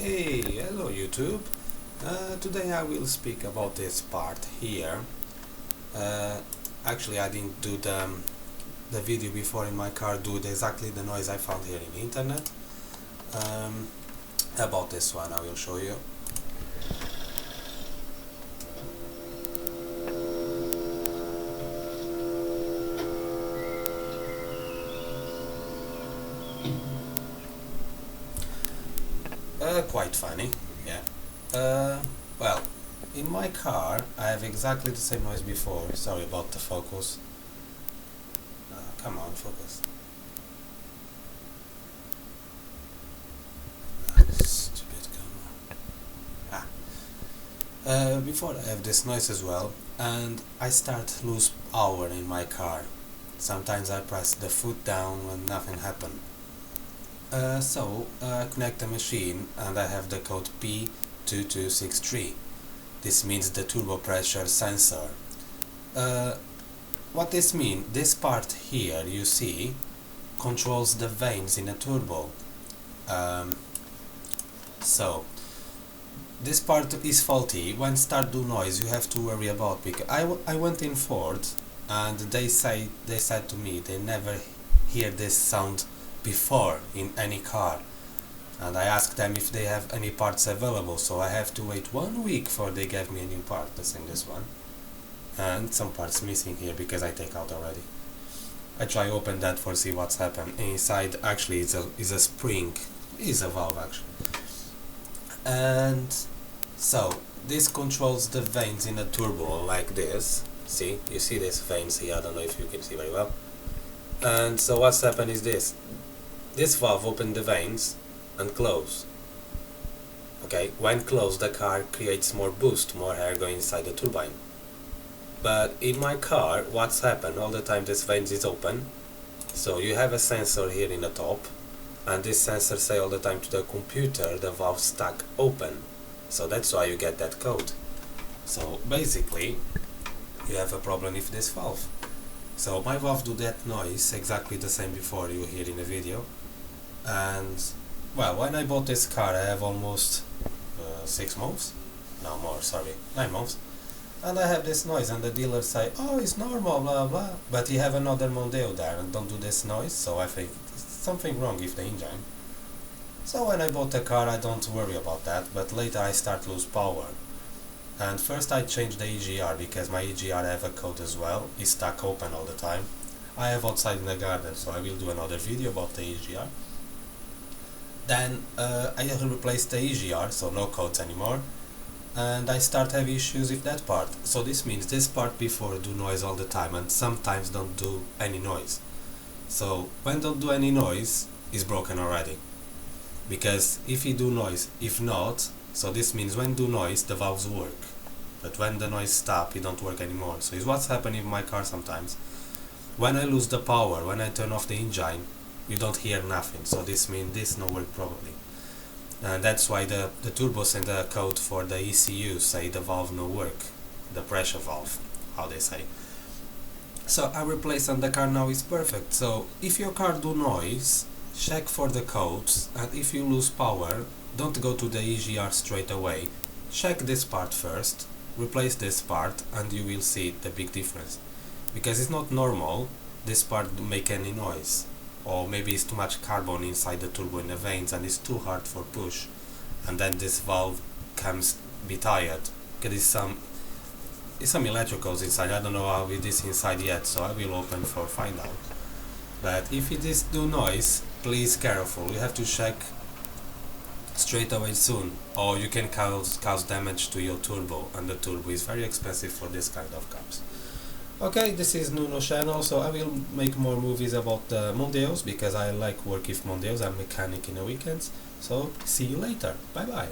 Hey, hello YouTube. Today I will speak about this part here. Actually, I didn't do the video before in my car, do exactly the noise I found here in the internet. About this one I will show you. Quite funny, yeah. Well, in my car I have exactly the same noise before. Sorry about the focus. Come on, focus. Stupid camera. Before I have this noise as well, and I start to lose power in my car. Sometimes I press the foot down and nothing happens. So I connect the machine and I have the code P2263. This means the turbo pressure sensor. What this means, this part here you see controls the vanes in a turbo. So this part is faulty. When start do noise you have to worry about, because I went in Ford and they said to me they never hear this sound before in any car, and I asked them if they have any parts available, so I have to wait 1 week before they gave me a new part. That's in this one, and some parts missing here because I take out already. I try open that for see what's happened inside. Actually is a spring, is a valve actually. And so this controls the vanes in a turbo like this. See, you see these vanes here, I don't know if you can see very well. And so what's happened is this valve opens the vanes and close. Okay, when closed the car creates more boost, more air going inside the turbine. But in my car what's happened, all the time this vanes is open, so you have a sensor here in the top, and this sensor say all the time to the computer the valve stuck open, so that's why you get that code. So basically you have a problem with this valve. So my valve do that noise exactly the same before you hear in the video. And well, when I bought this car I have almost 6 months, no more, sorry, 9 months, and I have this noise and the dealer say, oh, it's normal, blah blah, but you have another Mondeo there and don't do this noise, so I think something wrong with the engine. So when I bought the car I don't worry about that, but later I start lose power. And first I changed the EGR, because my EGR have a code as well, it's stuck open all the time. I have outside in the garden, so I will do another video about the EGR. Then I replaced the EGR, so no codes anymore, and I start having issues with that part. So this means this part before do noise all the time and sometimes don't do any noise. So when don't do any noise is broken already, because if you do noise, if not, so this means when do noise the valves work, but when the noise stop it don't work anymore. So it's what's happening in my car sometimes. When I lose the power, when I turn off the engine, you don't hear nothing, so this means this no work properly. And that's why the turbos and the code for the ECU say the valve no work, the pressure valve, how they say. So I replace and the car now is perfect. So if your car do noise, check for the codes, and if you lose power, don't go to the EGR straight away. Check this part first, replace this part, and you will see the big difference. Because it's not normal this part make any noise, or maybe it's too much carbon inside the turbo in the vanes and it's too hard for push, and then this valve comes be tired, because it's some electricals inside. I don't know how it is inside yet, so I will open for find out. But if it is do noise, please careful, you have to check straight away soon, or you can cause damage to your turbo, and the turbo is very expensive for this kind of cars. Okay, this is Nuno channel, so I will make more movies about Mondeos, because I like work with Mondeos. I'm mechanic in the weekends. So see you later, bye bye.